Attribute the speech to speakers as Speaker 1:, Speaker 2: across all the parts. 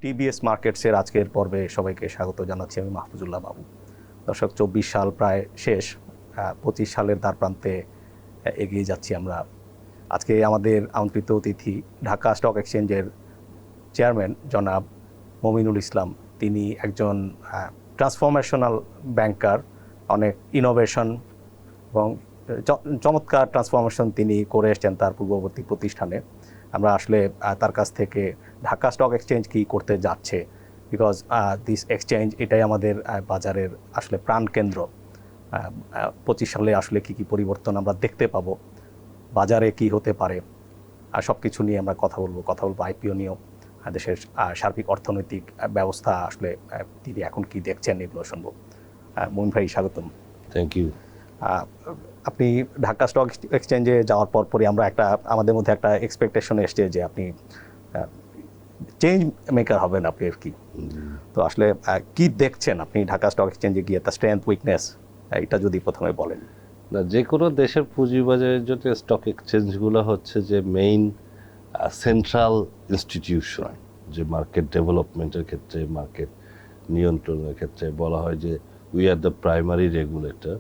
Speaker 1: TBS মার্কেটসের আজকের পর্বে সবাইকে স্বাগত জানাচ্ছি। আমি মাহফুজুল্লাহ বাবু। দর্শক, 24 সাল প্রায় শেষ, 25 সালের দ্বারপ্রান্তে এগিয়ে যাচ্ছি আমরা। আজকে আমাদের আমন্ত্রিত অতিথি ঢাকা স্টক এক্সচেঞ্জের চেয়ারম্যান জনাব মমিনুল ইসলাম। তিনি একজন ট্রান্সফরমেশনাল ব্যাংকার, অনেক ইনোভেশন এবং চমৎকার ট্রান্সফরমেশন তিনি করে এসছেন তার পূর্ববর্তী প্রতিষ্ঠানে। আমরা আসলে তার কাছ থেকে ঢাকা স্টক এক্সচেঞ্জ কী করতে যাচ্ছে, বিকজ দিস এক্সচেঞ্জ এটাই আমাদের বাজারের আসলে প্রাণকেন্দ্র। 25 সালে আসলে কী কী পরিবর্তন আমরা দেখতে পাবো, বাজারে কি হতে পারে, আর সব কিছু নিয়ে আমরা কথা বলবো আইপিও নিয়েও, দেশের সার্বিক অর্থনৈতিক ব্যবস্থা আসলে তিনি এখন কি দেখছেন এগুলো শুনবো। মমিন ভাই, স্বাগতম।
Speaker 2: Thank you.
Speaker 1: আপনি ঢাকা স্টক এক্সচেঞ্জে যাওয়ার পরই আমরা আমাদের মধ্যে একটা এক্সপেকটেশন এসছে যে আপনি চেঞ্জ মেকার হবেন আপনি আর কি। তো আসলে কি দেখছেন আপনি ঢাকা স্টক এক্সচেঞ্জে গিয়ে, তার স্ট্রেংথ উইকনেস এটা যদি প্রথমে বলেন।
Speaker 2: না, যে কোনো দেশের পুঁজিবাজারের জন্য স্টক এক্সচেঞ্জগুলো হচ্ছে যে মেইন সেন্ট্রাল ইনস্টিটিউশন, যে মার্কেট ডেভেলপমেন্টের ক্ষেত্রে, মার্কেট নিয়ন্ত্রণের ক্ষেত্রে বলা হয় যে we are the primary regulator.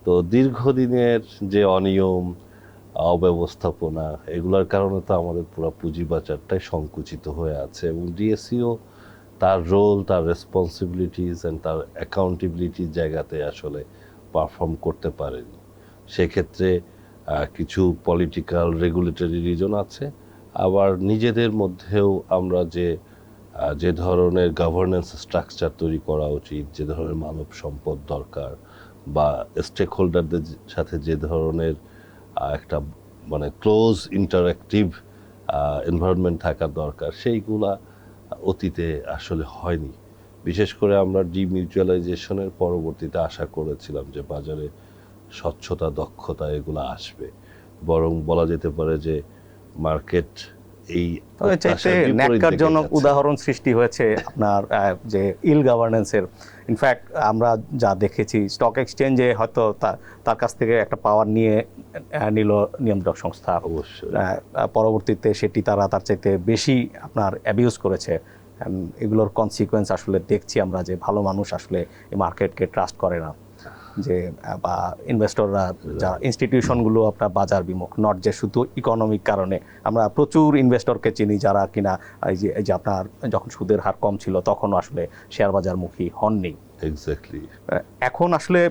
Speaker 2: তো দীর্ঘদিনের যে অনিয়ম, অব্যবস্থাপনা, এগুলোর কারণে তো আমাদের পুরো পুঁজিবাজারটাই সংকুচিত হয়ে আছে, এবং ডিএসইও তার রোল, তার রেসপন্সিবিলিটিস অ্যান্ড তার অ্যাকাউন্টেবিলিটির জায়গাতে আসলে পারফর্ম করতে পারেনি। সেক্ষেত্রে কিছু পলিটিক্যাল রেগুলেটরি রিজন আছে, আবার নিজেদের মধ্যেও আমরা যে ধরনের গভর্নেন্স স্ট্রাকচার তৈরি করা উচিত, যে ধরনের মানব সম্পদ দরকার, বা স্টেক হোল্ডারদের সাথে যে ধরনের একটা মানে ক্লোজ ইন্টারঅ্যাক্টিভ এনভায়রনমেন্ট থাকার দরকার, সেইগুলা অতীতে আসলে হয়নি। বিশেষ করে আমরা ডিমিউচুয়ালাইজেশনের পরবর্তীতে আশা করেছিলাম যে বাজারে স্বচ্ছতা, দক্ষতা এগুলো আসবে, বরং বলা যেতে পারে যে মার্কেট এই
Speaker 1: ন্যাক্কারজনক উদাহরণ সৃষ্টি হয়েছে আপনার যে ইল গভর্নেন্সের। ইনফ্যাক্ট আমরা যা দেখেছি, স্টক এক্সচেঞ্জে হয়তো তার কাছ থেকে একটা পাওয়ার নিল নিয়ন্ত্রক সংস্থা,
Speaker 2: অবশ্যই
Speaker 1: পরবর্তীতে সেটি তারা তার চাইতে বেশি আপনার অ্যাবিউজ করেছে। এগুলোর কনসিকুয়েন্স আসলে দেখছি আমরা, যে ভালো মানুষ আসলে এই মার্কেটকে ট্রাস্ট করে না, যে বা ইনভেস্টররা যা ইনস্টিটিউশনগুলো আপনার বাজার বিমুখ, নট যে শুধু ইকোনমিক কারণে। আমরা প্রচুর ইনভেস্টরকে চিনি যারা কিনা এই যে আপনার যখন সুদের হার কম ছিল তখনও আসলে শেয়ার বাজারমুখী হননি।
Speaker 2: এক্স্যাক্টলি।
Speaker 1: এখন আসলে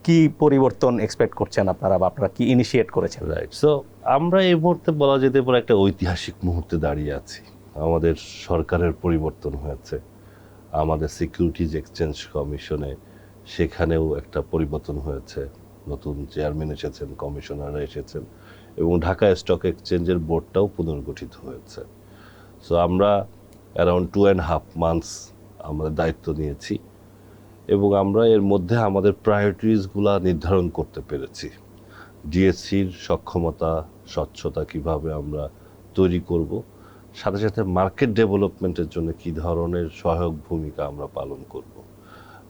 Speaker 1: কি পরিবর্তন এক্সপেক্ট করছেন আপনারা, বা আপনারা কি ইনিশিয়েট করেছেন?
Speaker 2: রাইট। সো আমরা এই মুহূর্তে বলা যেতে পারে একটা ঐতিহাসিক মুহূর্তে দাঁড়িয়ে আছি। আমাদের সরকারের পরিবর্তন হয়েছে, আমাদের সিকিউরিটিজ এক্সচেঞ্জ কমিশনে সেখানেও একটা পরিবর্তন হয়েছে, নতুন চেয়ারম্যান এসেছেন, কমিশনাররা এসেছেন, এবং ঢাকা স্টক এক্সচেঞ্জের বোর্ডটাও পুনর্গঠিত হয়েছে। সো আমরা অ্যারাউন্ড 2.5 মান্থস আমাদের দায়িত্ব নিয়েছি, এবং আমরা এর মধ্যে আমাদের প্রায়োরিটিসগুলো নির্ধারণ করতে পেরেছি। ডিএসসির সক্ষমতা, স্বচ্ছতা কিভাবে আমরা তৈরি করব, সাথে সাথে মার্কেট ডেভেলপমেন্টের জন্য কী ধরনের সহায়ক ভূমিকা আমরা পালন করব।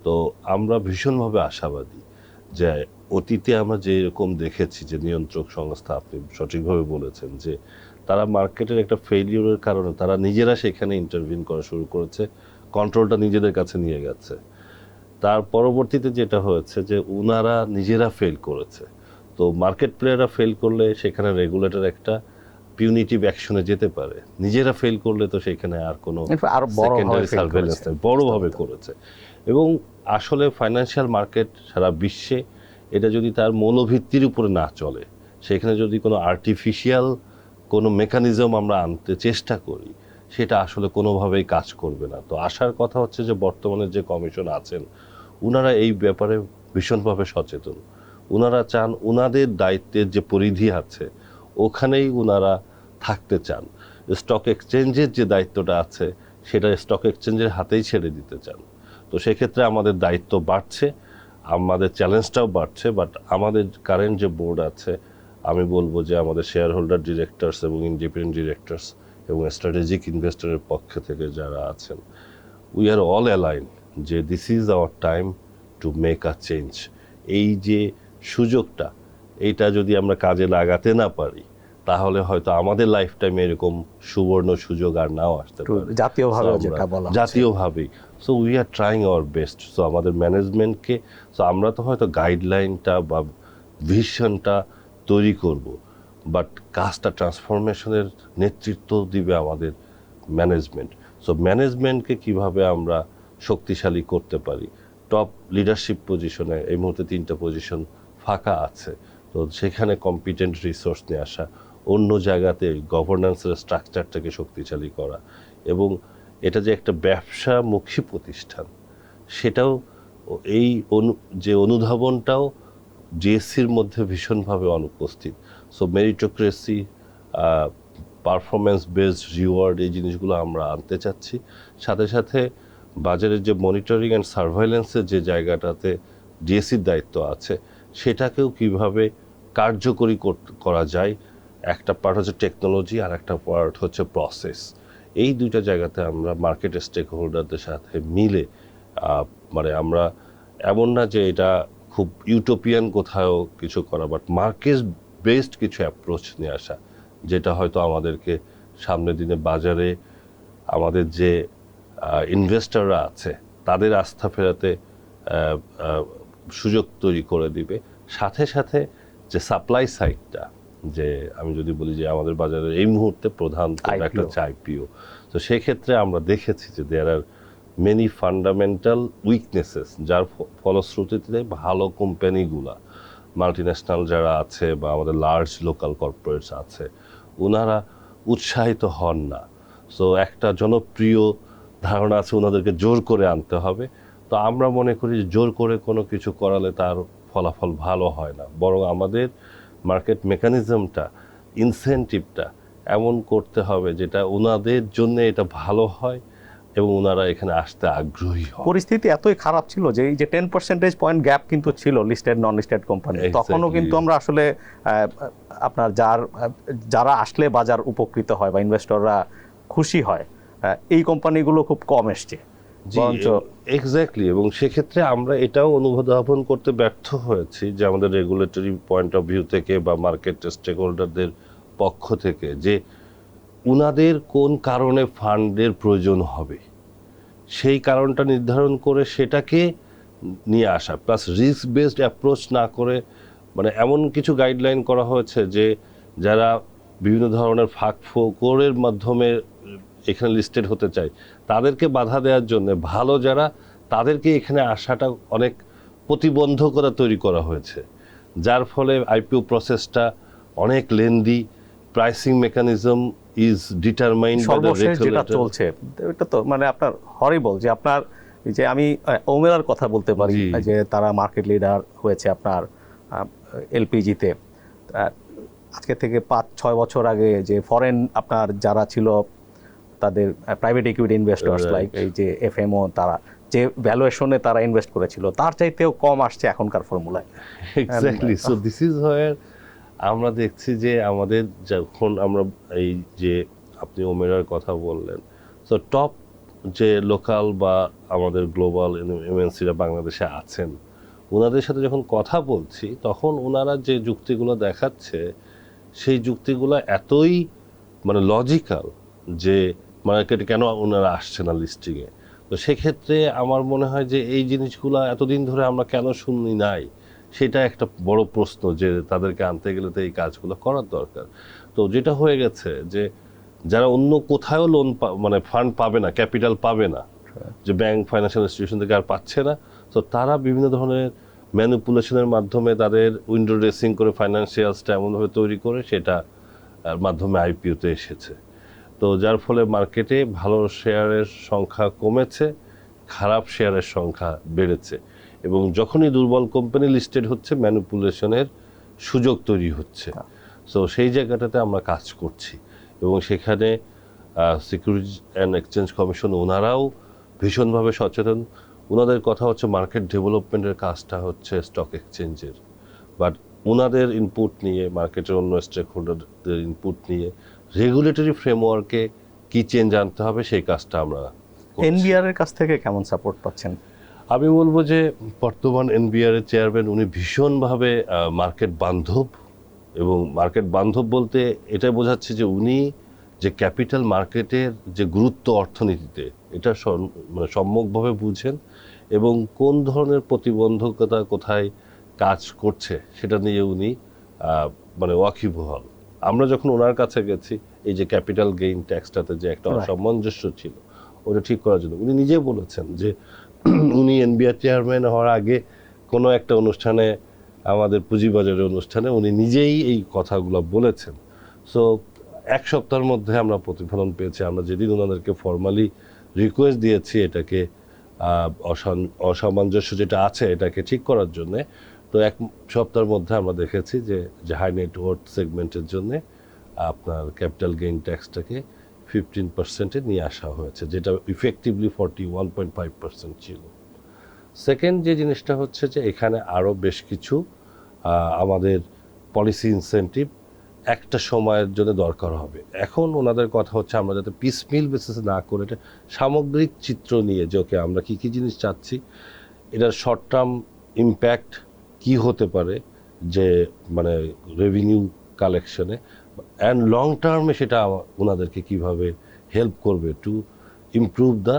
Speaker 2: তো আমরা ভীষণভাবে আশাবাদী যে অতীতে আমরা যেরকম দেখেছি যে নিয়ন্ত্রক সংস্থা, আপনি সঠিকভাবে বলেছেন, যে তারা মার্কেটের একটা ফেলিওরের কারণে তারা নিজেরা সেখানে ইন্টারভিন করা শুরু করেছে, কন্ট্রোলটা নিজেদের কাছে নিয়ে গেছে। তার পরবর্তীতে যেটা হয়েছে যে ওনারা নিজেরা ফেল করেছে। তো মার্কেট প্লেয়াররা ফেল করলে সেখানে রেগুলেটর একটা পিউনিটিভ অ্যাকশনে যেতে পারে, নিজেরা ফেল করলে তো সেখানে আর কোনো সেকেন্ডারি সার্ভেলেন্স বড়ভাবে করেছে। এবং আসলে ফাইন্যান্সিয়াল মার্কেট সারা বিশ্বে এটা যদি তার মৌলভিত্তির উপরে না চলে, সেখানে যদি কোনো আর্টিফিশিয়াল কোনো মেকানিজম আমরা আনতে চেষ্টা করি, সেটা আসলে কোনোভাবেই কাজ করবে না। তো আশার কথা হচ্ছে যে বর্তমানে যে কমিশন আছেন, ওনারা এই ব্যাপারে ভীষণভাবে সচেতন। ওনারা চান ওনাদের দায়িত্বের যে পরিধি আছে ওখানেই ওনারা থাকতে চান। স্টক এক্সচেঞ্জের যে দায়িত্বটা আছে সেটা স্টক এক্সচেঞ্জের হাতেই ছেড়ে দিতে চান। তো সেক্ষেত্রে আমাদের দায়িত্ব বাড়ছে, আমাদের চ্যালেঞ্জটাও বাড়ছে। বাট আমাদের কারেন্ট যে বোর্ড আছে, আমি বলবো যে আমাদের শেয়ার হোল্ডার ডিরেক্টরস এবং ইন্ডিপেন্ডেন্ট ডিরেক্টরস এবং স্ট্র্যাটেজিক ইনভেস্টরের পক্ষ থেকে যারা আছেন, উই আর অল অ্যালাইন যে this is our time to make a change. এই যে সুযোগটা, এইটা যদি আমরা কাজে লাগাতে না পারি, তাহলে হয়তো আমাদের লাইফ টাইমে এরকম সুবর্ণ সুযোগ আর নাও আসতে পারে
Speaker 1: জাতীয়ভাবে
Speaker 2: So আমরা-
Speaker 1: যেটা বলা হচ্ছে।
Speaker 2: জাতীয়ভাবেই। So we are trying our best. So আমাদের ম্যানেজমেন্টকে, সো আমরা তো হয়তো গাইডলাইনটা বা ভিশনটা তৈরি করব, বাট কাজটা ট্রান্সফরমেশনের নেতৃত্ব দিবে আমাদের ম্যানেজমেন্ট। সো ম্যানেজমেন্টকে কিভাবে আমরা শক্তিশালী করতে পারি, টপ লিডারশিপ পজিশনে এই মুহূর্তে 3টা পজিশন ফাঁকা আছে, তো সেখানে কম্পিটেন্ট রিসোর্স নিয়ে আসা, অন্য জায়গাতে গভর্নেন্সের স্ট্রাকচারটাকে শক্তিশালী করা, এবং এটা যে একটা ব্যবসামুখী প্রতিষ্ঠান সেটাও এই যে অনুধাবনটাও জিএসসির মধ্যে ভীষণভাবে অনুপস্থিত। So meritocracy, performance based reward, এই জিনিসগুলো আমরা আনতে চাচ্ছি। সাথে সাথে বাজারের যে মনিটরিং অ্যান্ড সার্ভাইলেন্সের যে জায়গাটাতে ডিএসসির দায়িত্ব আছে, সেটাকেও কিভাবে কার্যকরী করা যায়। একটা পার্ট হচ্ছে টেকনোলজি, আর একটা পার্ট হচ্ছে প্রসেস। এই দুইটা জায়গাতে আমরা মার্কেট স্টেক হোল্ডারদের সাথে মিলে মানে আমরা এমন না যে এটা খুব ইউটোপিয়ান কোথাও কিছু করা, বাট মার্কেট বেসড কিছু অ্যাপ্রোচ নিয়ে আসা, যেটা হয়তো আমাদেরকে সামনের দিনে বাজারে আমাদের যে ইনভেস্টররা আছে তাদের আস্থা ফেরাতে সুযোগ তৈরি করে দিবে। সাথে সাথে যে সাপ্লাই সাইডটা, যে আমি যদি বলি যে আমাদের বাজারে এই মুহূর্তে প্রধান একটা হচ্ছে আইপিও, তো সেক্ষেত্রে আমরা দেখেছি যে দেয়ার আর মেনি ফান্ডামেন্টাল উইকনেসেস, যার ফলশ্রুতিতে ভালো কোম্পানিগুলা মাল্টিন্যাশনাল যারা আছে বা আমাদের লার্জ লোকাল কর্পোরেটস আছে, ওনারা উৎসাহিত হন না। সো একটা জনপ্রিয় ধারণা আছে ওনাদেরকে জোর করে আনতে হবে। তো আমরা মনে করি যে জোর করে কোনো কিছু করালে তার ফলাফল ভালো হয় না, বরং আমাদের মার্কেট মেকানিজমটা, ইনসেন্টিভটা এমন করতে হবে যেটা ওনাদের জন্য এটা ভালো হয় এবং ওনারা এখানে আসতে আগ্রহী হয়।
Speaker 1: পরিস্থিতি এতই খারাপ ছিল যে এই যে 10% পয়েন্ট গ্যাপ কিন্তু ছিল লিস্টেড নন লিস্টেড কোম্পানি, তখনও কিন্তু আমরা আসলে আপনার যারা আসলে বাজার উপকৃত হয় বা ইনভেস্টররা খুশি হয়, এই কোম্পানিগুলো খুব কম এসছে।
Speaker 2: এক্স্যাক্টলি, এবং সেক্ষেত্রে আমরা এটাও অনুধাবন করতে ব্যর্থ হয়েছি যে আমাদের রেগুলেটরি পয়েন্ট অফ ভিউ থেকে বা মার্কেট স্টেক হোল্ডারদের পক্ষ থেকে, যে উনাদের কোন কারণে ফান্ডের প্রয়োজন হবে সেই কারণটা নির্ধারণ করে সেটাকে নিয়ে আসা, প্লাস রিস্ক বেসড অ্যাপ্রোচ না করে, মানে এমন কিছু গাইডলাইন করা হয়েছে যে যারা বিভিন্ন ধরনের ফাঁকফোকরের মাধ্যমে এখানে লিস্টেড হতে চায় তাদেরকে বাধা দেওয়ার জন্য ভালো যারা, তাদেরকে এখানে আসাটা অনেক প্রতিবন্ধকতা তৈরি করা হয়েছে, যার ফলে আইপিও প্রসেসটা অনেক lengthy, pricing mechanism is determined by the
Speaker 1: সর্বশেষ যেটা
Speaker 2: রেগুলেটর।
Speaker 1: চলছে এটা তো মানে আপনার হরিবল, যে আপনার যে আমি ওমেরার কথা বলতে পারি,
Speaker 2: জি।
Speaker 1: যে তারা মার্কেট লিডার হয়েছে আপনার এলপিজিতে। আজকে থেকে 5-6 বছর আগে যে ফরেন আপনার যারা ছিল তাদের private equity investors
Speaker 2: Right.
Speaker 1: Like এই যে এফএমও, তারা যে ভ্যালুয়েশনে তারা ইনভেস্ট করেছিল তার চাইতেও কম আসছে এখনকার ফর্মুলায়।
Speaker 2: Exactly. So this is where আমরা দেখছি যে আমাদের যখন আমরা এই যে আপনি ওমেরার কথা বললেন, সো টপ যে লোকাল বা আমাদের গ্লোবাল এমএনসিরা বাংলাদেশে আছেন, ওনাদের সাথে যখন কথা বলছি তখন ওনারা যে যুক্তিগুলো দেখাচ্ছে সেই যুক্তিগুলো এতই মানে লজিক্যাল যে মার্কেটে কেন ওনারা আসছে না লিস্টিংয়ে। তো সেক্ষেত্রে আমার মনে হয় যে এই জিনিসগুলো এতদিন ধরে আমরা কেন শুনি নাই, সেটা একটা বড় প্রশ্ন, যে তাদেরকে আনতে গেলে তো এই কাজগুলো করার দরকার। তো যেটা হয়ে গেছে যে যারা অন্য কোথাও লোন মানে ফান্ড পাবে না, ক্যাপিটাল পাবে না, যে ব্যাংক ফাইন্যান্সিয়াল ইনস্টিটিউশন থেকে আর পাচ্ছে না, তো তারা বিভিন্ন ধরনের ম্যানিপুলেশনের মাধ্যমে তাদের উইন্ডো ড্রেসিং করে ফাইন্যান্সিয়ালসটা এমনভাবে তৈরি করে সেটা মাধ্যমে আইপিওতে এসেছে। তো যার ফলে মার্কেটে ভালো শেয়ারের সংখ্যা কমেছে, খারাপ শেয়ারের সংখ্যা বেড়েছে, এবং যখনই দুর্বল কোম্পানি লিস্টেড হচ্ছে ম্যানিপুলেশনের সুযোগ তৈরি হচ্ছে। সো সেই জায়গাটাতে আমরা কাজ করছি, এবং সেখানে সিকিউরিটিজ অ্যান্ড এক্সচেঞ্জ কমিশন ওনারাও ভীষণভাবে সচেতন। ওনাদের কথা হচ্ছে মার্কেট ডেভেলপমেন্টের কাজটা হচ্ছে স্টক এক্সচেঞ্জের, বাট ওনাদের ইনপুট নিয়ে, মার্কেটের অন্য স্টেক হোল্ডারদের ইনপুট নিয়ে রেগুলেটরি ফ্রেমওয়ার্কে কি চেঞ্জ আনতে হবে সেই কাজটা আমরা করছি।
Speaker 1: এনবিআর এর কাছ থেকে কেমন সাপোর্ট পাচ্ছেন?
Speaker 2: আমি বলবো যে বর্তমান এনবিআর এর চেয়ারম্যান উনি ভীষণভাবে মার্কেট বান্ধব এবং মার্কেট বান্ধব বলতে এটাই বোঝাচ্ছে যে উনি যে ক্যাপিটাল মার্কেটের যে গুরুত্ব অর্থনীতিতে এটা মানে সম্যকভাবে বুঝেন এবং কোন ধরনের প্রতিবন্ধকতা কোথায় কাজ করছে সেটা নিয়ে উনি মানে ওয়াকিবহাল। আমরা যখন ওনার কাছে গেছি এই যে ক্যাপিটাল গেইন ট্যাক্সটাতে যে একটা অসামঞ্জস্য ছিল ওটা ঠিক করার জন্য উনি নিজে বলেছেন যে উনি এনবিআর চেয়ারম্যান হওয়ার আগে কোনো একটা অনুষ্ঠানে, আমাদের পুঁজিবাজারের অনুষ্ঠানে উনি নিজেই এই কথাগুলো বলেছেন। সো এক সপ্তাহের মধ্যে আমরা প্রতিফলন পেয়েছি। আমরা যেদিন ওনাদেরকে ফর্মালি রিকোয়েস্ট দিয়েছি এটাকে অসামঞ্জস্য যেটা আছে এটাকে ঠিক করার জন্যে, তো এক সপ্তাহের মধ্যে আমরা দেখেছি যে হাই নেটওয়ার্থ সেগমেন্টের জন্য আপনার ক্যাপিটাল গেইন ট্যাক্সটাকে 15% নিয়ে আসা হয়েছে, যেটা ইফেক্টিভলি 41.5% ছিল। সেকেন্ড যে জিনিসটা হচ্ছে যে এখানে আরও বেশ কিছু আমাদের পলিসি ইনসেন্টিভ একটা সময়ের জন্য দরকার হবে। এখন ওনাদের কথা হচ্ছে আমরা যাতে পিসমিল বেসিসে না করে এটা সামগ্রিক চিত্র নিয়ে যে ওকে আমরা কী কী জিনিস চাচ্ছি, এটার শর্ট টার্ম ইম্প্যাক্ট কী হতে পারে যে মানে রেভিনিউ কালেকশনে, অ্যান্ড লং টার্মে সেটা ওনাদেরকে কীভাবে হেল্প করবে to improve the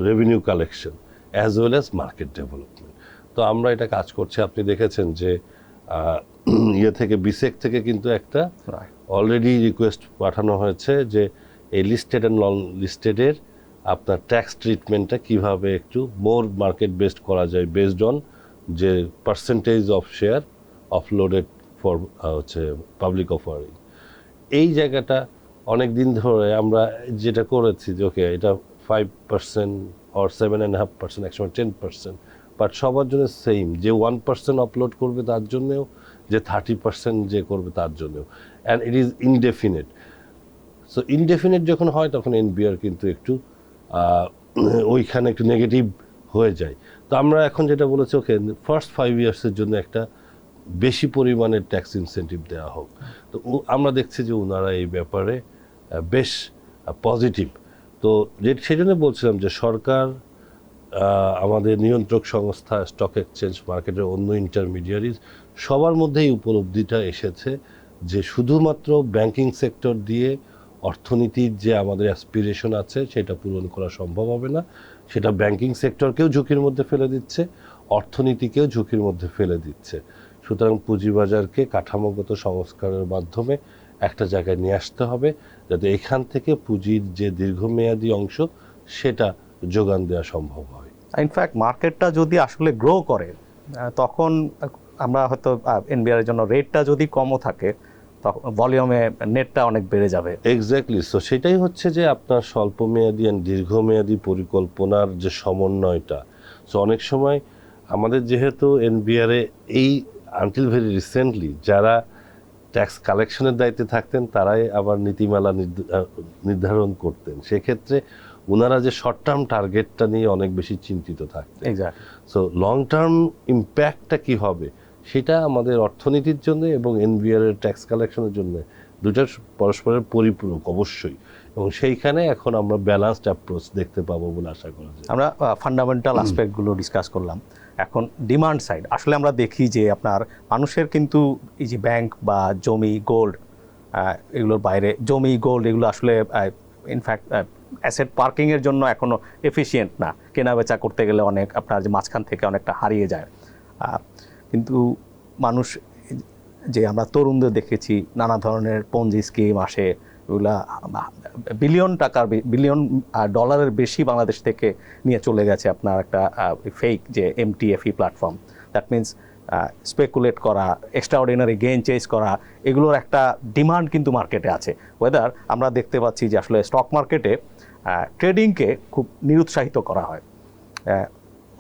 Speaker 2: revenue collection as well as market development. তো আমরা এটা কাজ করছি। আপনি দেখেছেন যে ইয়ে থেকে বিসেক থেকে কিন্তু একটা অলরেডি রিকোয়েস্ট পাঠানো হয়েছে যে এই লিস্টেড অ্যান্ড নন লিস্টেডের আপনার ট্যাক্স ট্রিটমেন্টটা কীভাবে একটু মোর মার্কেট বেসড করা যায় বেসড অন যে পার্সেন্টেজ অফ শেয়ার অফলোডেড ফর হচ্ছে পাবলিক অফারিং। এই জায়গাটা অনেক দিন ধরে আমরা যেটা করেছি যে ওকে এটা 5% or 7.5%, একসময় 10%, বাট সবার জন্য সেম, যে 1% আপলোড করবে তার জন্যেও, যে 30% যে করবে তার জন্যেও, and it is indefinite. So indefinite যখন হয় তখন এনবিআর কিন্তু একটু ওইখানে একটু নেগেটিভ হয়ে যায়। তো আমরা এখন যেটা বলেছি ওকে ফার্স্ট 5 ইয়ার্সের জন্য একটা বেশি পরিমাণের ট্যাক্স ইনসেন্টিভ দেওয়া হোক। তো আমরা দেখছি যে ওনারা এই ব্যাপারে বেশ পজিটিভ। তো সেই জন্য বলছিলাম যে সরকার, আমাদের নিয়ন্ত্রক সংস্থা, স্টক এক্সচেঞ্জ, মার্কেটের অন্য ইন্টারমিডিয়ারিজ সবার মধ্যেই উপলব্ধিটা এসেছে যে শুধুমাত্র ব্যাংকিং সেক্টর দিয়ে অর্থনীতির যে আমাদের অ্যাসপিরেশন আছে সেটা পূরণ করা সম্ভব হবে না। সেটা ব্যাংকিং সেক্টরকেও ঝুঁকির মধ্যে ফেলে দিচ্ছে, অর্থনীতিকেও ঝুঁকির মধ্যে ফেলে দিচ্ছে। সুতরাং পুঁজিবাজারকে কাঠামোগত সংস্কারের মাধ্যমে একটা জায়গায় নিয়ে আসতে হবে যাতে এখান থেকে পুঁজির যে দীর্ঘমেয়াদী অংশ সেটা যোগান দেওয়া সম্ভব হয়।
Speaker 1: ইনফ্যাক্ট মার্কেটটা যদি আসলে গ্রো করে তখন আমরা হয়তো এনবিআর এর জন্য রেটটা যদি কমও থাকে তখন ভলিউমে নেটটা অনেক বেড়ে যাবে।
Speaker 2: এক্স্যাক্টলি। সো সেটাই হচ্ছে যে আপনার স্বল্পমেয়াদী অ্যান্ড দীর্ঘমেয়াদী পরিকল্পনার যে সমন্বয়টা। সো অনেক সময় আমাদের যেহেতু এনবিআরে এই আনটিল ভেরি রিসেন্টলি যারা ট্যাক্স কালেকশনের দায়িত্বে থাকতেন তারাই আবার নীতিমালা নির্ধারণ করতেন, সেক্ষেত্রে ওনারা যে শর্ট টার্ম টার্গেটটা নিয়ে অনেক বেশি চিন্তিত থাকতেন। সো লং টার্ম ইম্প্যাক্টটা কী হবে সেটা আমাদের অর্থনীতির জন্য এবং এনবিআর এর ট্যাক্স কালেকশনের জন্য দুটার পরস্পরের পরিপূরক অবশ্যই, এবং সেইখানে এখন আমরা ব্যালান্সড অ্যাপ্রোচ দেখতে পাবো বলে আশা করা যায়।
Speaker 1: আমরা ফান্ডামেন্টাল অ্যাসপেক্টগুলো ডিসকাস করলাম। এখন ডিমান্ড সাইড আসলে আমরা দেখি যে আপনার মানুষের কিন্তু এই যে ব্যাংক বা জমি, গোল্ড, এগুলোর বাইরে জমি, গোল্ড এগুলো আসলে ইনফ্যাক্ট অ্যাসেট পার্কিংয়ের জন্য এখনও এফিশিয়েন্ট না। কেনা বেচা করতে গেলে অনেক আপনার যে মাঝখান থেকে অনেকটা হারিয়ে যায়। কিন্তু মানুষ, যে আমরা তরুণদের দেখেছি নানা ধরনের পঞ্জি স্কিম আসে, এগুলা বিলিয়ন ডলারের বেশি বাংলাদেশ থেকে নিয়ে চলে গেছে আপনার একটা ফেক যে MTFE platform. That means speculate করা, এক্সট্রাঅর্ডিনারি গেইন চেজ করা, এগুলোর একটা ডিমান্ড কিন্তু মার্কেটে আছে। ওয়েদার আমরা দেখতে পাচ্ছি যে আসলে স্টক মার্কেটে ট্রেডিংকে খুব নিরুৎসাহিত করা হয়।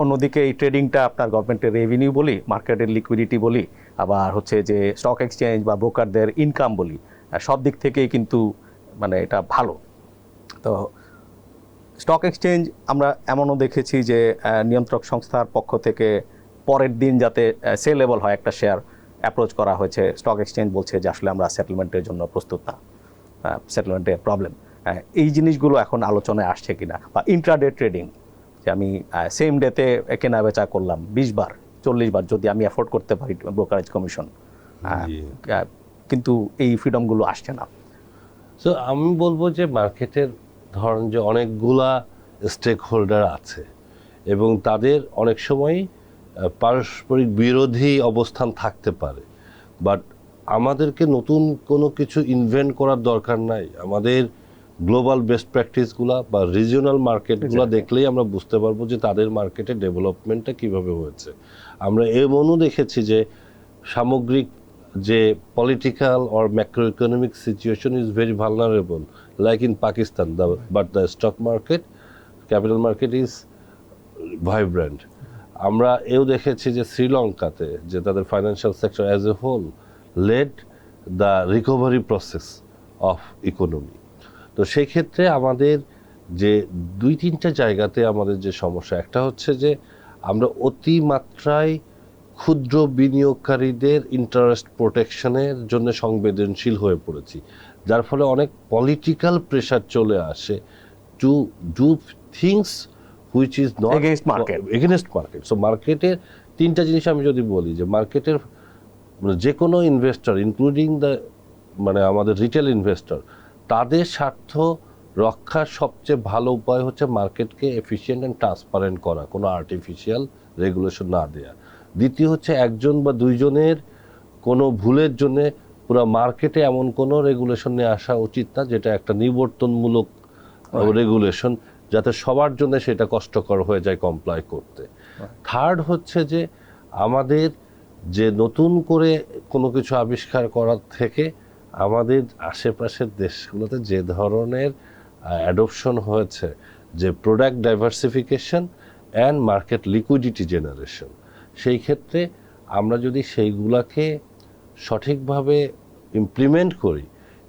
Speaker 1: অন্যদিকে এই ট্রেডিংটা আপনার গভর্নমেন্টের রেভিনিউ বলি, মার্কেটের লিকুইডিটি বলি, আবার হচ্ছে যে স্টক এক্সচেঞ্জ বা ব্রোকারদের ইনকাম বলি, সব দিক থেকেই কিন্তু মানে এটা ভালো। তো স্টক এক্সচেঞ্জ আমরা এমনও দেখেছি যে নিয়ন্ত্রক সংস্থার পক্ষ থেকে পরের দিন যাতে সেলেবল হয় একটা শেয়ার অ্যাপ্রোচ করা হয়েছে, স্টক এক্সচেঞ্জ বলছে যে আসলে আমরা সেটেলমেন্টের জন্য প্রস্তুত না, সেটেলমেন্টের প্রবলেম। এই জিনিসগুলো এখন আলোচনায় আসছে কিনা, বা ইন্ট্রাডে ট্রেডিং, যে আমি সেম ডেতে কেনা বেচা করলাম 20 বার 40 বার যদি আমি অ্যাফোর্ড করতে পারি ব্রোকারেজ কমিশন,
Speaker 2: জি।
Speaker 1: কিন্তু এই ফ্রিডমগুলো আসছে না।
Speaker 2: সো আমি বলবো যে মার্কেটের ধরেন যে অনেকগুলা স্টেক হোল্ডার আছে এবং তাদের অনেক সময় পারস্পরিক বিরোধী অবস্থান থাকতে পারে, বাট আমাদেরকে নতুন কোনো কিছু ইনভেন্ট করার দরকার নাই। আমাদের গ্লোবাল বেস্ট প্র্যাকটিসগুলা বা রিজিওনাল মার্কেটগুলো
Speaker 1: Exactly.
Speaker 2: দেখলেই আমরা বুঝতে পারবো যে তাদের মার্কেটের ডেভেলপমেন্টটা কিভাবে হয়েছে। আমরা এমনও দেখেছি যে সামগ্রিক যে political or macro economic situation is very vulnerable, like in Pakistan, but the stock market, capital market is vibrant. আমরা এও দেখেছি যে শ্রীলঙ্কাতে যে তাদের financial sector as a whole led the recovery process of economy. তো সেই ক্ষেত্রে আমাদের যে দুই তিনটা জায়গাতে আমাদের যে সমস্যা, একটা হচ্ছে যে আমরা অতিমাত্রায় ক্ষুদ্র বিনিয়োগকারীদের ইন্টারেস্ট প্রোটেকশনের জন্য সংবেদনশীল হয়ে পড়েছি, যার ফলে অনেক পলিটিক্যাল প্রেশার চলে আসে to do things which is not against market. So মার্কেটের তিনটা জিনিস আমি যদি বলি যে মার্কেটের যে কোনো ইনভেস্টর ইনক্লুডিং দ্য আমাদের রিটেল ইনভেস্টর, তাদের স্বার্থ রক্ষার সবচেয়ে ভালো উপায় হচ্ছে মার্কেটকে এফিশিয়েন্ট অ্যান্ড ট্রান্সপারেন্ট করা, কোনো আর্টিফিশিয়াল রেগুলেশন না দেয়া। দ্বিতীয় হচ্ছে একজন বা দুইজনের কোনো ভুলের জন্য পুরো মার্কেটে এমন কোনো রেগুলেশন নিয়ে আসা উচিত না যেটা একটা নিবর্তনমূলক রেগুলেশন, যাতে সবার জন্য সেটা কষ্টকর হয়ে যায় কমপ্লাই করতে। থার্ড হচ্ছে যে আমাদের যে নতুন করে কোনো কিছু আবিষ্কার করার থেকে আমাদের আশেপাশের দেশগুলোতে যে ধরনের অ্যাডপশন হয়েছে, যে product diversification and market liquidity generation, সেই ক্ষেত্রে আমরা যদি সেইগুলাকে সঠিকভাবে ইমপ্লিমেন্ট করি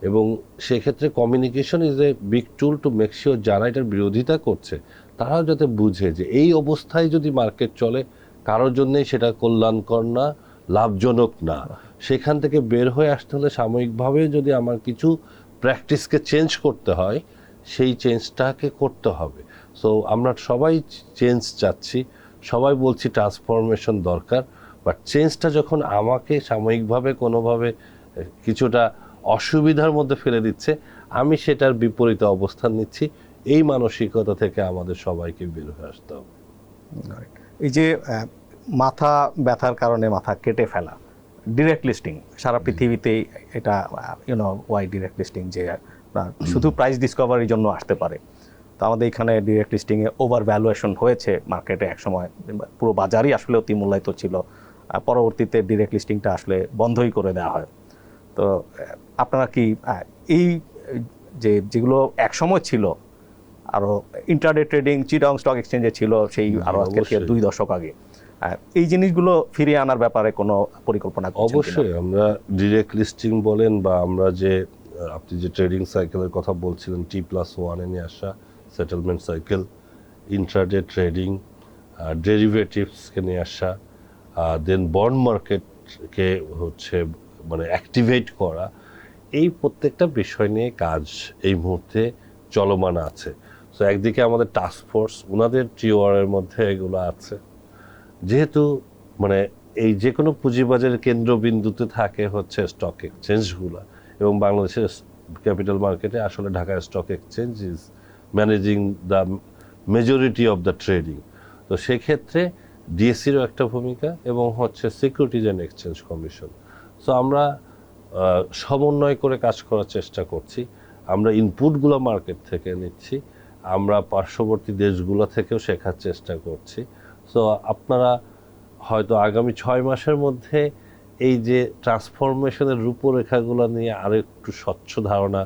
Speaker 2: এবং সেক্ষেত্রে communication is a big tool to make sure যারা এটার বিরোধিতা করছে তারাও যাতে বুঝে যে এই অবস্থায় যদি মার্কেট চলে কারোর জন্যই সেটা কল্যাণকর না, লাভজনক না। সেখান থেকে বের হয়ে আসতে হলে সাময়িকভাবে যদি আমার কিছু প্র্যাকটিসকে চেঞ্জ করতে হয়, সেই চেঞ্জটাকে করতে হবে। সো আমরা সবাই চেঞ্জ চাচ্ছি, সবাই বলছি ট্রান্সফরমেশন দরকার, বাট চেঞ্জটা যখন আমাকে সাময়িকভাবে কোনোভাবে কিছুটা অসুবিধার মধ্যে ফেলে দিচ্ছে, আমি সেটার বিপরীতে অবস্থান নিচ্ছি। এই মানসিকতা থেকে আমাদের সবাইকে বের হয়ে আসতে হবে।
Speaker 1: এই যে মাথা ব্যথার কারণে মাথা কেটে ফেলা, ডিরেক্ট লিস্টিং সারা পৃথিবীতেই এটা ওয়াই ডিরেক্ট লিস্টিং, যে শুধু প্রাইস ডিসকভারির জন্য আসতে পারে। তো আমাদের এখানে ডিরেক্ট লিস্টিংয়ে ওভার ভ্যালুয়েশন হয়েছে মার্কেটে, একসময় পুরো বাজারই আসলে অতি মূল্যায়িত ছিল, পরবর্তীতে ডিরেক্ট লিস্টিংটা আসলে বন্ধই করে দেওয়া হয়। তো আপনারা কি এই যেগুলো একসময় ছিল, আরও ইন্টারডে ট্রেডিং চিটাগং স্টক এক্সচেঞ্জে ছিল সেই আরও আজকে 2 দশক আগে, এই জিনিসগুলো ফিরিয়ে আনার ব্যাপারে কোনো পরিকল্পনা করছেন কিনা?
Speaker 2: অবশ্যই আমরা ডিরেক্ট লিস্টিং বলেন বা আমরা যে আপনি যে ট্রেডিং সাইকেলের কথা বলছিলেন T+1 নিয়ে আসা সেটেলমেন্ট সাইকেল, ইন্ট্রাডে ট্রেডিং, ডেরিভেটিভসকে নিয়ে আসা, দেন বন্ড মার্কেটকে অ্যাক্টিভেট করা, এই প্রত্যেকটা বিষয় নিয়ে কাজ এই মুহূর্তে চলমান আছে। সো একদিকে আমাদের টাস্ক ফোর্স, ওনাদের টিওয়ারের মধ্যে এগুলো আছে। যেহেতু এই যে কোনো পুঁজিবাজারের কেন্দ্রবিন্দুতে থাকে হচ্ছে স্টক এক্সচেঞ্জগুলো, এবং বাংলাদেশের ক্যাপিটাল মার্কেটে আসলে Dhaka stock exchange is managing the majority of the trading. তো সেক্ষেত্রে ডিএসসিরও একটা ভূমিকা এবং securities and exchange commission. So আমরা সমন্বয় করে কাজ করার চেষ্টা করছি। আমরা ইনপুটগুলো মার্কেট থেকে নিচ্ছি, আমরা পার্শ্ববর্তী দেশগুলো থেকেও শেখার চেষ্টা করছি। সো আপনারা হয়তো আগামী 6 মাসের মধ্যে এই যে ট্রান্সফরমেশনের রূপরেখাগুলো নিয়ে আরও একটু স্বচ্ছ ধারণা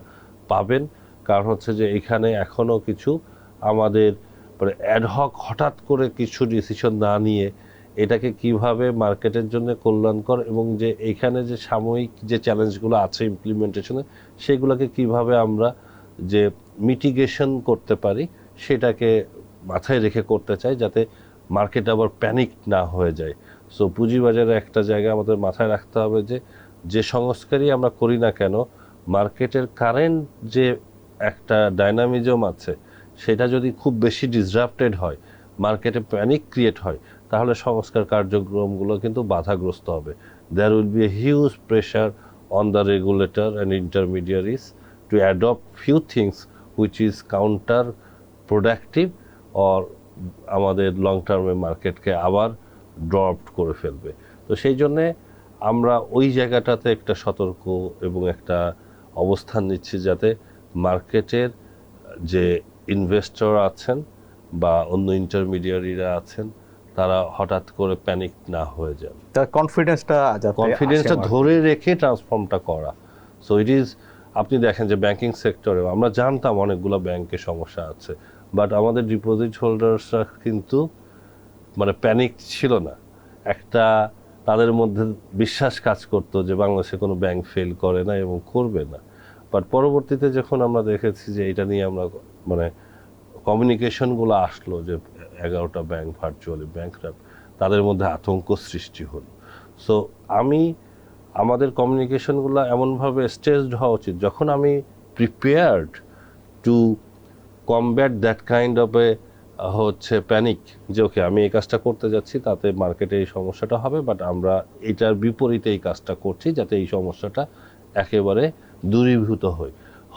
Speaker 2: পাবেন। কারণ যে এখানে এখনও কিছু আমাদের অ্যাডহক হঠাৎ করে কিছু ডিসিশন না নিয়ে এটাকে কিভাবে মার্কেটের জন্য কল্যাণকর এবং যে এইখানে যে সাময়িক যে চ্যালেঞ্জগুলো আছে ইমপ্লিমেন্টেশনে, সেগুলোকে কিভাবে আমরা যে মিটিগেশন করতে পারি সেটাকে মাথায় রেখে করতে চাই, যাতে মার্কেট আবার প্যানিক না হয়ে যায়। সো পুঁজিবাজারে একটা জায়গা আমাদের মাথায় রাখতে হবে যে সংস্কারই আমরা করি না কেন, মার্কেটের কারেন্ট যে একটা ডাইনামিজম আছে সেটা যদি খুব বেশি ডিসরাপ্টেড হয়, মার্কেটে প্যানিক ক্রিয়েট হয়, তাহলে সংস্কার কার্যক্রমগুলো কিন্তু বাধাগ্রস্ত হবে। there will be a huge pressure on the regulator and intermediaries to adopt few things which is counter productive or আমাদের লং টার্মে মার্কেটকে আবার ড্রপ করে ফেলবে। তো সেই জন্যে আমরা ওই জায়গাটাতে একটা সতর্ক এবং একটা অবস্থান নিচ্ছি যাতে মার্কেটের যে ইনভেস্টর আছেন বা অন্য ইন্টারমিডিয়ারিরা আছেন তারা হঠাৎ করে প্যানিক না হয়ে যান,
Speaker 1: তার কনফিডেন্সটা
Speaker 2: ধরে রেখে ট্রান্সফর্মটা করা। সো ইট ইজ, আপনি দেখেন যে ব্যাংকিং সেক্টরে আমরা জানতাম অনেকগুলো ব্যাংকে সমস্যা আছে, বাট আমাদের ডিপোজিট হোল্ডার্সরা কিন্তু মানে প্যানিক ছিল না। একটা তাদের মধ্যে বিশ্বাস কাজ করতো যে বাংলাদেশে কোনো ব্যাংক ফেল করে না এবং করবে না। বাট পরবর্তীতে যখন আমরা দেখেছি যে এটা নিয়ে আমরা মানে কমিউনিকেশনগুলো আসলো যে 11টা ব্যাংক ভার্চুয়ালি ব্যাংকরাপ্ট, তাদের মধ্যে আতঙ্ক সৃষ্টি হলো। সো আমাদের কমিউনিকেশনগুলো এমনভাবে স্টেজড হওয়া উচিত যখন আমি prepared to combat that kind of a হচ্ছে প্যানিক, যে ওকে আমি এই কাজটা করতে যাচ্ছি তাতে মার্কেটে এই সমস্যাটা হবে, বাট আমরা এটার বিপরীতে এই কাজটা করছি যাতে এই সমস্যাটা একেবারে দূরীভূত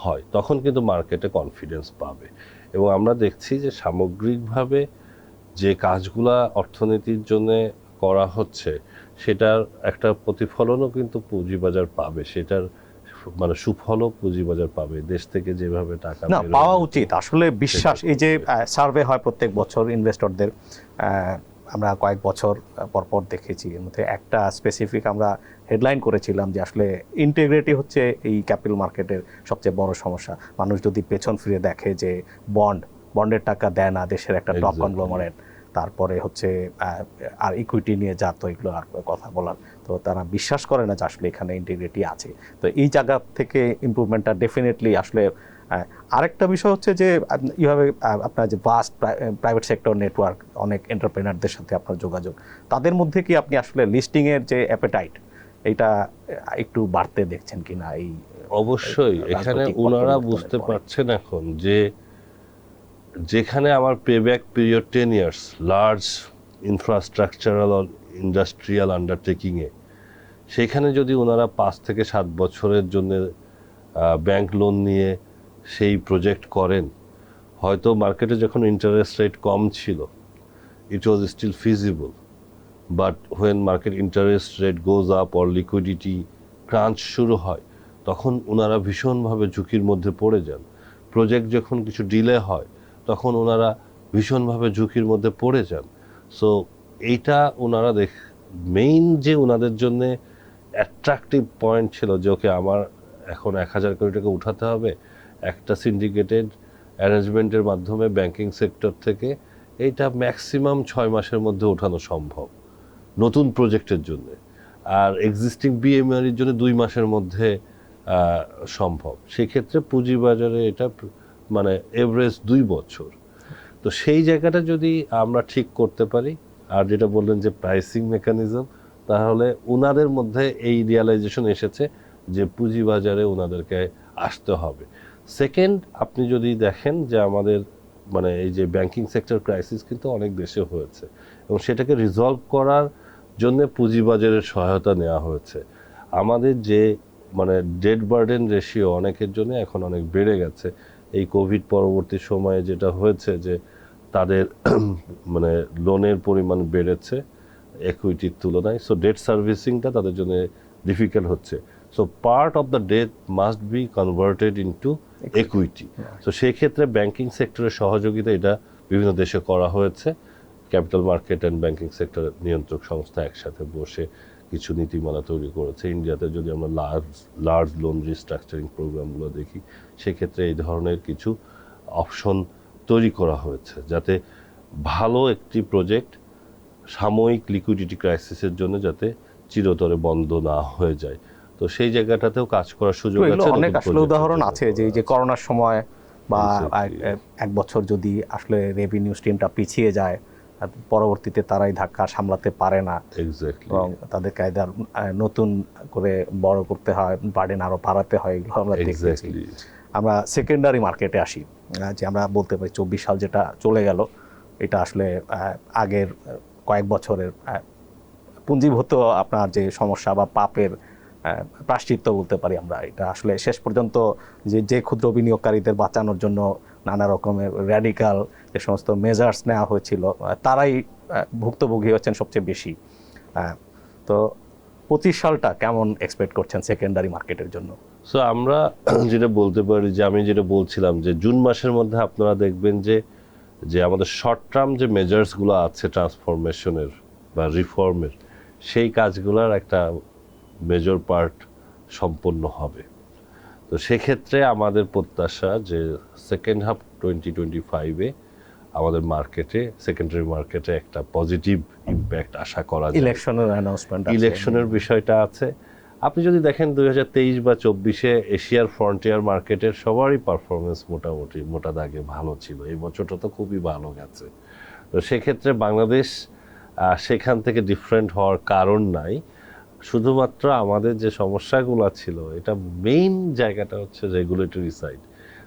Speaker 2: হয়, তখন কিন্তু মার্কেটে কনফিডেন্স পাবে। এবং আমরা দেখছি যে সামগ্রিকভাবে যে কাজগুলা অর্থনীতির জন্য করা হচ্ছে সেটার একটা প্রতিফলনও কিন্তু পুঁজিবাজার পাবে, সেটার মানে সুফলও পুঁজিবাজার পাবে। দেশ থেকে যেভাবে টাকা
Speaker 1: পাওয়া উচিত আসলে বিশ্বাস, এই যে সার্ভে হয় প্রত্যেক বছর ইনভেস্টরদের, আমরা কয়েক বছর পরপর দেখেছি, এর মধ্যে একটা স্পেসিফিক আমরা হেডলাইন করেছিলাম যে আসলে ইন্টিগ্রিটি হচ্ছে এই ক্যাপিটাল মার্কেটের সবচেয়ে বড় সমস্যা। মানুষ যদি পেছন ফিরে দেখে যে বন্ডের টাকা দেয় না দেশের একটা টপ কনগ্লোমারেট, তারপরে হচ্ছে আর ইকুইটি নিয়ে যা, তো এগুলো আর কথা বলার, তো তারা বিশ্বাস করে না যে আসলে এখানে ইন্টিগ্রিটি আছে। তো এই জায়গা থেকে ইমপ্রুভমেন্টটা ডেফিনেটলি আসলে। আরেকটা বিষয় হচ্ছে যে এইভাবে আপনার যে ভাস্ট প্রাইভেট সেক্টর নেটওয়ার্ক, অনেক এন্টারপ্রেনারদের সাথে আপনার যোগাযোগ, তাদের মধ্যে কি আপনি আসলে লিস্টিংয়ের যে অ্যাপেটাইট এটা একটু বাড়তে দেখছেন কিনা? এই
Speaker 2: অবশ্যই এখানে ওনারা বুঝতে পারছেন এখন যে যেখানে আমার payback period 10 years large infrastructural আর ইন্ডাস্ট্রিয়াল আন্ডারটেকিংয়ে, সেখানে যদি ওনারা 5 থেকে 7 বছরের জন্য ব্যাংক লোন নিয়ে সেই প্রজেক্ট করেন, হয়তো মার্কেটে যখন ইন্টারেস্ট রেট কম ছিল it was still feasible, but when market interest rate goes up or liquidity crunch শুরু হয় তখন ওনারা ভীষণভাবে ঝুঁকির মধ্যে পড়ে যান। প্রজেক্ট যখন কিছু ডিলে হয় তখন ওনারা ভীষণভাবে ঝুঁকির মধ্যে পড়ে যান। সো এইটা ওনারা মেইন যে ওনাদের জন্য অ্যাট্রাকটিভ পয়েন্ট ছিল যে ওকে আমার এখন 1,000 কোটি টাকা উঠাতে হবে, একটা সিন্ডিকেটেড অ্যারেঞ্জমেন্টের মাধ্যমে ব্যাংকিং সেক্টর থেকে এইটা ম্যাক্সিমাম 6 মাসের মধ্যে ওঠানো সম্ভব নতুন প্রজেক্টের জন্য, আর এক্সিস্টিং বিএমআরির জন্য 2 মাসের মধ্যে সম্ভব। সেক্ষেত্রে পুঁজিবাজারে এটা মানে এভারেজ 2 বছর। তো সেই জায়গাটা যদি আমরা ঠিক করতে পারি, আর যেটা বললেন যে প্রাইসিং মেকানিজম, তাহলে ওনাদের মধ্যে এই রিয়ালাইজেশন এসেছে যে পুঁজিবাজারে ওনাদেরকে আসতে হবে। সেকেন্ড, আপনি যদি দেখেন যে আমাদের মানে এই যে ব্যাংকিং সেক্টর ক্রাইসিস কিন্তু অনেক দেশে হয়েছে এবং সেটাকে রিজলভ করার জন্য পুঁজিবাজারের সহায়তা নেওয়া হয়েছে। আমাদের যে মানে ডেট বার্ডেন রেশিও অনেকের জন্য এখন অনেক বেড়ে গেছে এই কোভিড পরবর্তী সময়ে, যেটা হয়েছে যে তাদের মানে লোনের পরিমাণ বেড়েছে ইকুইটির তুলনায়। সো ডেট সার্ভিসিংটা তাদের জন্য ডিফিকাল্ট হচ্ছে। So part of the debt must be converted into equity. So সেই ক্ষেত্রে ব্যাংকিং সেক্টরের সহযোগিতা এটা বিভিন্ন দেশে করা হয়েছে। Capital market and banking sector নিয়ন্ত্রক সংস্থা একসাথে বসে কিছু নীতিমালা তৈরি করেছে। ইন্ডিয়াতে যদি আমরা লার্জ লোন রিস্ট্রাকচারিং প্রোগ্রামগুলো দেখি, সেক্ষেত্রে এই ধরনের কিছু অপশন তৈরি করা হয়েছে যাতে ভালো একটি প্রজেক্ট সাময়িক লিকুইডিটি ক্রাইসিসের জন্য যাতে চিরতরে বন্ধ না হয়ে যায়। তো সেই জায়গাটাতেও কাজ করার সুযোগ আছে।
Speaker 1: অনেক আসলে উদাহরণ আছে যে করোনার সময় বা 1 বছর যদি আসলে রেভিনিউ স্ট্রিমটা পিছিয়ে যায়, পরবর্তীতে তারাই ধাক্কা সামলাতে পারে না, এবং তাদেরকে নতুন করে বড় করতে হয়, বার্ডেন আরো বাড়াতে হয়, এগুলো আমরা দেখেছি। আমরা সেকেন্ডারি মার্কেটে আসি, যে আমরা বলতে পারি 24 সাল যেটা চলে গেল, এটা আসলে আগের কয়েক বছরের পুঞ্জীভূত আপনার যে সমস্যা বা পাপের প্রায়শ্চিত্ত বলতে পারি আমরা, এটা আসলে শেষ পর্যন্ত যে ক্ষুদ্র বিনিয়োগকারীদের বাঁচানোর জন্য নানা রকমের র্যাডিক্যাল যে সমস্ত মেজার্স নেওয়া হয়েছিল, তারাই ভুক্তভোগী হচ্ছেন সবচেয়ে বেশি। তো 25 সালটা কেমন এক্সপেক্ট করছেন সেকেন্ডারি মার্কেটের জন্য?
Speaker 2: সো আমরা যেটা বলতে পারি যে আমি যেটা বলছিলাম যে জুন মাসের মধ্যে আপনারা দেখবেন যে যে আমাদের শর্ট টার্ম যে মেজার্সগুলো আছে ট্রান্সফরমেশনের বা রিফর্মের, সেই কাজগুলোর একটা মেজর পার্ট সম্পন্ন হবে। তো সেক্ষেত্রে আমাদের প্রত্যাশা যে সেকেন্ড হাফ 2025-এ আমাদের মার্কেটে, সেকেন্ডারি মার্কেটে একটা পজিটিভ ইম্প্যাক্ট আশা করা যায়।
Speaker 1: ইলেকশনের অ্যানাউন্সমেন্ট,
Speaker 2: ইলেকশনের বিষয়টা আছে। আপনি যদি দেখেন 2023 বা 24-এ এশিয়ার ফ্রন্টিয়ার মার্কেটের সবারই পারফরমেন্স মোটামুটি মোটা দাগে ভালো ছিল, এই বছরটা তো খুবই ভালো গেছে। তো সেক্ষেত্রে বাংলাদেশ সেখান থেকে ডিফারেন্ট হওয়ার কারণ নাই। শুধুমাত্র আমাদের যে সমস্যাগুলো ছিল, এটা মেইন জায়গাটা হচ্ছে রেগুলেটরি সাইড।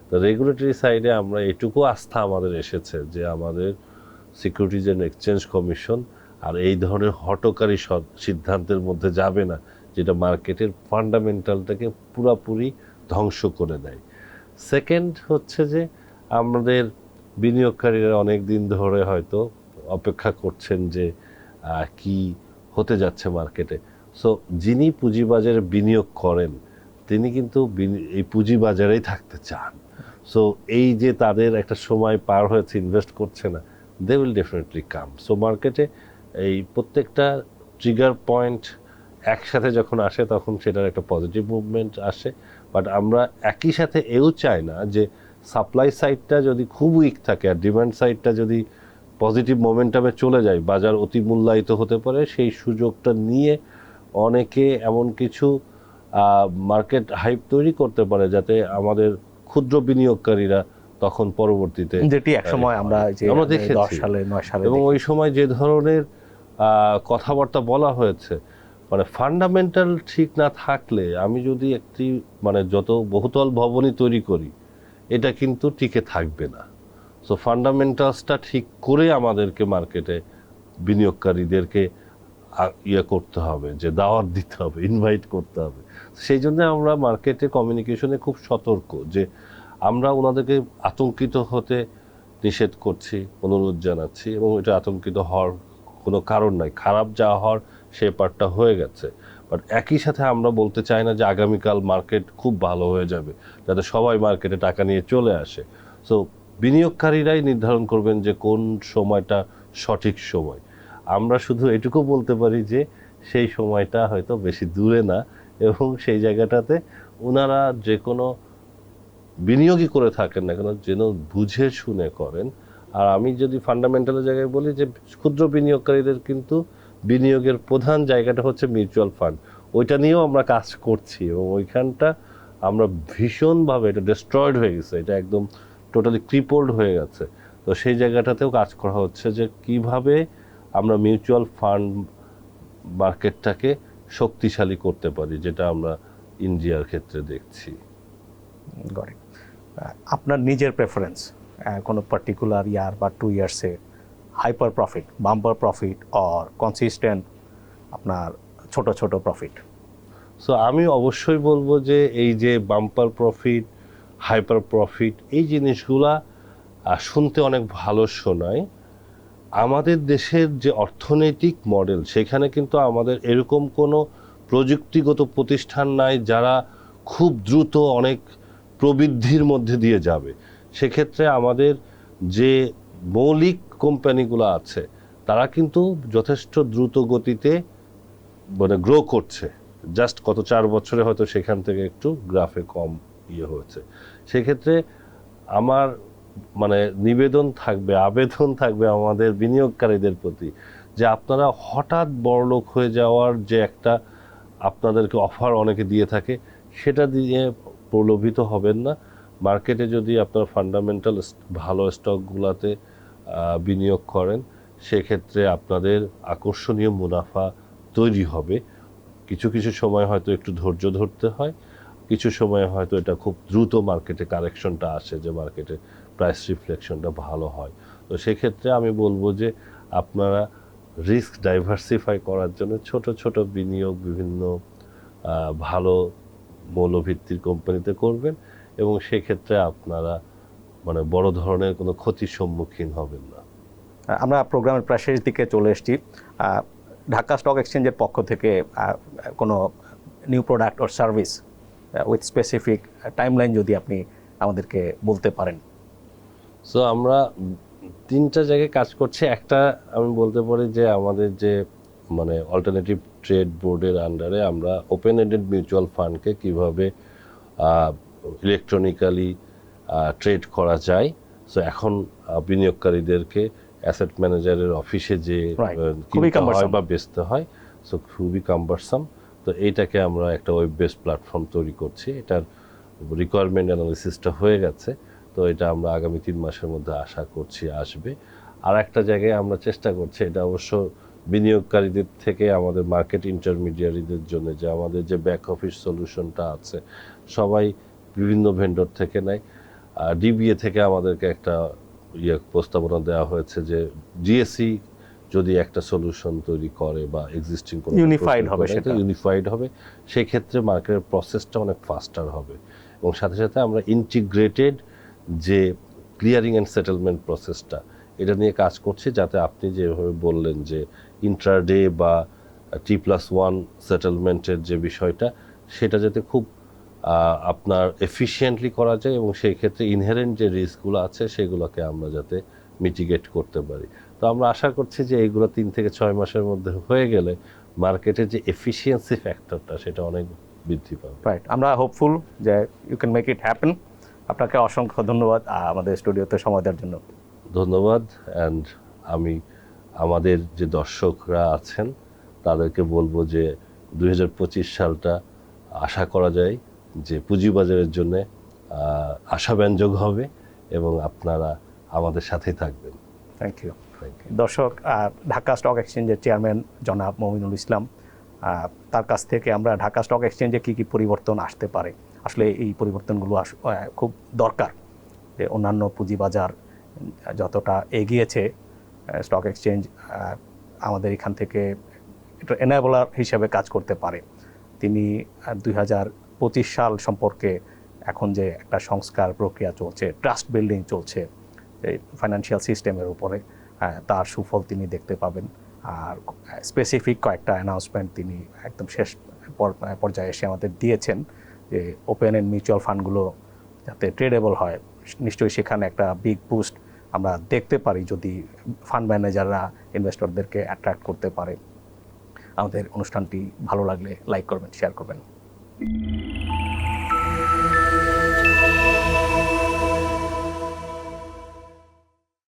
Speaker 2: তো রেগুলেটরি সাইডে আমরা এটুকু আস্থা আমাদের এসেছে যে আমাদের সিকিউরিটিজ অ্যান্ড এক্সচেঞ্জ কমিশন আর এই ধরনের হঠকারী সিদ্ধান্তের মধ্যে যাবে না, যেটা মার্কেটের ফান্ডামেন্টালটাকে পুরাপুরি ধ্বংস করে দেয়। সেকেন্ড হচ্ছে যে আমাদের বিনিয়োগকারীরা অনেক দিন ধরে হয়তো অপেক্ষা করছেন যে কি হতে যাচ্ছে মার্কেটে। সো যিনি পুঁজিবাজারে বিনিয়োগ করেন তিনি কিন্তু এই পুঁজিবাজারেই থাকতে চান। সো এই যে তাদের একটা সময় পার হয়েছে, ইনভেস্ট করছে না, they will definitely come. So মার্কেটে এই প্রত্যেকটা ট্রিগার পয়েন্ট একসাথে যখন আসে তখন সেটার একটা পজিটিভ মুভমেন্ট আসে। বাট আমরা একই সাথে এও চাই না যে সাপ্লাই সাইডটা যদি খুব উইক থাকে আর ডিমান্ড সাইডটা যদি পজিটিভ মোমেন্টামে চলে যায়, বাজার অতি মূল্যায়িত হতে পারে। সেই সুযোগটা নিয়ে অনেকে এমন কিছু মার্কেট হাইপ তৈরি করতে পারে যাতে আমাদের ক্ষুদ্র বিনিয়োগকারীরা তখন পরবর্তীতে,
Speaker 1: যেটি একসময় আমরা
Speaker 2: দেখেছি
Speaker 1: 10 সালে 9 সালে,
Speaker 2: এবং ওই সময় যে ধরনের কথাবার্তা বলা হয়েছে, মানে ফান্ডামেন্টাল ঠিক না থাকলে আমি যদি একটি মানে যত বহুতল ভবনই তৈরি করি এটা কিন্তু টিকে থাকবে না। সো ফান্ডামেন্টালসটা ঠিক করে আমাদেরকে মার্কেটে বিনিয়োগকারীদেরকে ইয়ে করতে হবে, যে দাওয়াত দিতে হবে, ইনভাইট করতে হবে। সেই জন্য আমরা মার্কেটে কমিউনিকেশনে খুব সতর্ক, যে আমরা ওনাদেরকে আতঙ্কিত হতে নিষেধ করছি, অনুরোধ জানাচ্ছি, এবং এটা আতঙ্কিত হওয়ার কোনো কারণ নাই। খারাপ যা হওয়ার সে পার্টটা হয়ে গেছে। বাট একই সাথে আমরা বলতে চাই না যে আগামীকাল মার্কেট খুব ভালো হয়ে যাবে যাতে সবাই মার্কেটে টাকা নিয়ে চলে আসে। সো বিনিয়োগকারীরাই নির্ধারণ করবেন যে কোন সময়টা সঠিক সময়। আমরা শুধু এটুকু বলতে পারি যে সেই সময়টা হয়তো বেশি দূরে না, এবং সেই জায়গাটাতে ওনারা যে কোনো বিনিয়োগই করে থাকেন না কেন যেন বুঝে শুনে করেন। আর আমি যদি ফান্ডামেন্টালের জায়গায় বলি যে ক্ষুদ্র বিনিয়োগকারীদের কিন্তু বিনিয়োগের প্রধান জায়গাটা হচ্ছে মিউচুয়াল ফান্ড, ওইটা নিয়েও আমরা কাজ করছি, এবং ওইখানটা আমরা ভীষণভাবে এটা ডিস্ট্রয়েড হয়ে গেছে, এটা একদম টোটালি ক্রিপল্ড হয়ে গেছে। তো সেই জায়গাটাতেও কাজ করা হচ্ছে যে কিভাবে আমরা মিউচুয়াল ফান্ড মার্কেটটাকে শক্তিশালী করতে পারি, যেটা আমরা ইন্ডিয়ার ক্ষেত্রে দেখছি।
Speaker 1: আপনার নিজের প্রেফারেন্স কোনো পার্টিকুলার ইয়ার বা 2 ইয়ার্সে hyper profit, bumper profit or consistent আপনার ছোট ছোট প্রফিট?
Speaker 2: সো আমি অবশ্যই বলবো যে এই যে বাম্পার প্রফিট, হাইপার প্রফিট, এই জিনিসগুলা শুনতে অনেক ভালো শোনায়। আমাদের দেশের যে অর্থনৈতিক মডেল, সেখানে কিন্তু আমাদের এরকম কোনো প্রযুক্তিগত প্রতিষ্ঠান নাই যারা খুব দ্রুত অনেক প্রবৃদ্ধির মধ্যে দিয়ে যাবে। সেক্ষেত্রে আমাদের যে মৌলিক কোম্পানিগুলো আছে তারা কিন্তু যথেষ্ট দ্রুত গতিতে মানে গ্রো করছে। জাস্ট গত 4 বছরে হয়তো সেখান থেকে একটু গ্রাফে কম ইয়ে হয়েছে। সেক্ষেত্রে আমার মানে নিবেদন থাকবে, আবেদন থাকবে আমাদের বিনিয়োগকারীদের প্রতি, যে আপনারা হঠাৎ বড়লোক হয়ে যাওয়ার যে একটা আপনাদেরকে অফার অনেকে দিয়ে থাকে, সেটা দিয়ে প্রলোভিত হবেন না। মার্কেটে যদি আপনারা ফান্ডামেন্টাল ভালো স্টকগুলোতে বিনিয়োগ করেন, সেক্ষেত্রে আপনাদের আকর্ষণীয় মুনাফা তৈরি হবে। কিছু কিছু সময় হয়তো একটু ধৈর্য ধরতে হয়, কিছু সময় হয়তো এটা খুব দ্রুত মার্কেটে কারেকশনটা আসে, যে মার্কেটে প্রাইস রিফ্লেকশনটা ভালো হয়। তো সেক্ষেত্রে আমি বলবো যে আপনারা রিস্ক ডাইভার্সিফাই করার জন্য ছোট ছোট বিনিয়োগ বিভিন্ন ভালো মৌলভিত্তির কোম্পানিতে করবেন এবং সেক্ষেত্রে আপনারা মানে বড় ধরনের কোনো ক্ষতির সম্মুখীন হবেন না।
Speaker 1: আমরা প্রোগ্রামের প্রায় শেষ দিকে চলে এসেছি। ঢাকা স্টক এক্সচেঞ্জের পক্ষ থেকে কোনো new product or service with specific timeline যদি আপনি আমাদেরকে বলতে পারেন।
Speaker 2: সো আমরা 3টা জায়গায় কাজ করছি। একটা আমি বলতে পারি যে আমাদের যে মানে অল্টারনেটিভ ট্রেড বোর্ডের আন্ডারে আমরা ওপেন এন্ডেড মিউচুয়াল ফান্ডকে কিভাবে ইলেকট্রনিক্যালি ট্রেড করা যায়। সো এখন বিনিয়োগকারীদেরকে অ্যাসেট ম্যানেজারের অফিসে যে
Speaker 1: খুবই
Speaker 2: কিনতে হয়
Speaker 1: cumbersome।
Speaker 2: বা বেচতে হয়, সো খুবই কাম্বারসাম। তো এইটাকে আমরা একটা ওয়েব বেসড প্ল্যাটফর্ম তৈরি করছি। এটার রিকোয়ারমেন্ট অ্যানালিসিসটা হয়ে গেছে, তো এটা আমরা আগামী 3 মাসের মধ্যে আশা করছি আসবে। আর একটা জায়গায় আমরা চেষ্টা করছি, এটা অবশ্য বিনিয়োগকারীদের থেকে আমাদের মার্কেট ইন্টারমিডিয়ারিদের জন্য, যে আমাদের যে ব্যাক অফিস সলিউশনটা আছে সবাই বিভিন্ন ভেন্ডর থেকে নেয়। ডিবিএ থেকে আমাদেরকে একটা প্রস্তাবনা দেওয়া হয়েছে যে জিএসসি যদি একটা সলিউশন তৈরি করে বা এক্সিস্টিং কোনো
Speaker 1: Unified হবে সেটা।
Speaker 2: ইউনিফাইড হবে, সেক্ষেত্রে মার্কেটের প্রসেসটা অনেক ফাস্টার হবে। এবং সাথে সাথে আমরা ইন্টিগ্রেটেড যে ক্লিয়ারিং অ্যান্ড সেটেলমেন্ট প্রসেসটা, এটা নিয়ে কাজ করছি, যাতে আপনি যেভাবে বললেন যে ইন্ট্রাডে বা T+1 সেটেলমেন্টের যে বিষয়টা, সেটা যাতে খুব আপনার এফিশিয়েন্টলি করা যায় এবং সেই ক্ষেত্রে ইনহেরেন্ট যে রিস্কগুলো আছে সেগুলোকে আমরা যাতে মিটিগেট করতে পারি। তো আমরা আশা করছি যে এইগুলো 3 থেকে 6 মাসের মধ্যে হয়ে গেলে মার্কেটের যে এফিসিয়েন্সি ফ্যাক্টরটা সেটা অনেক বৃদ্ধি পাবে।
Speaker 1: রাইট, আমরা হোপফুল যে you can make it happen. আপনাকে অসংখ্য ধন্যবাদ আমাদের স্টুডিওতে সময় দেওয়ার জন্য।
Speaker 2: ধন্যবাদ। অ্যান্ড আমি আমাদের যে দর্শকরা আছেন তাদেরকে বলবো যে 2025 সালটা আশা করা যায় যে পুঁজিবাজারের জন্য আশাব্যঞ্জক হবে এবং আপনারা আমাদের সাথেই থাকবেন।
Speaker 1: Thank you. দর্শক, ঢাকা স্টক এক্সচেঞ্জের চেয়ারম্যান জনাব মমিনুল ইসলাম, তার কাছ থেকে আমরা ঢাকা স্টক এক্সচেঞ্জে কী কী পরিবর্তন আসতে পারে, আসলে এই পরিবর্তনগুলো খুব দরকার। যে অন্যান্য পুঁজিবাজার যতটা এগিয়েছে, স্টক এক্সচেঞ্জ আমাদের এখান থেকে একটা এনাবলার হিসেবে কাজ করতে পারে। তিনি 2025 সাল সম্পর্কে এখন যে একটা সংস্কার প্রক্রিয়া চলছে, ট্রাস্ট বিল্ডিং চলছে ফাইন্যান্সিয়াল সিস্টেমের উপরে, তার সুফল তিনি দেখতে পাবেন। আর স্পেসিফিক কয়েকটা অ্যানাউন্সমেন্ট তিনি একদম শেষ পর্যায়ে এসে আমাদের দিয়েছেন, যে ওপেন এন্ড মিউচুয়াল ফান্ডগুলো যাতে ট্রেডেবল হয়, নিশ্চয়ই সেখানে একটা বিগ বুস্ট আমরা দেখতে পারি যদি ফান্ড ম্যানেজাররা ইনভেস্টরদেরকে অ্যাট্রাক্ট করতে পারে। আমাদের অনুষ্ঠানটি ভালো লাগলে লাইক করবেন, শেয়ার করবেন।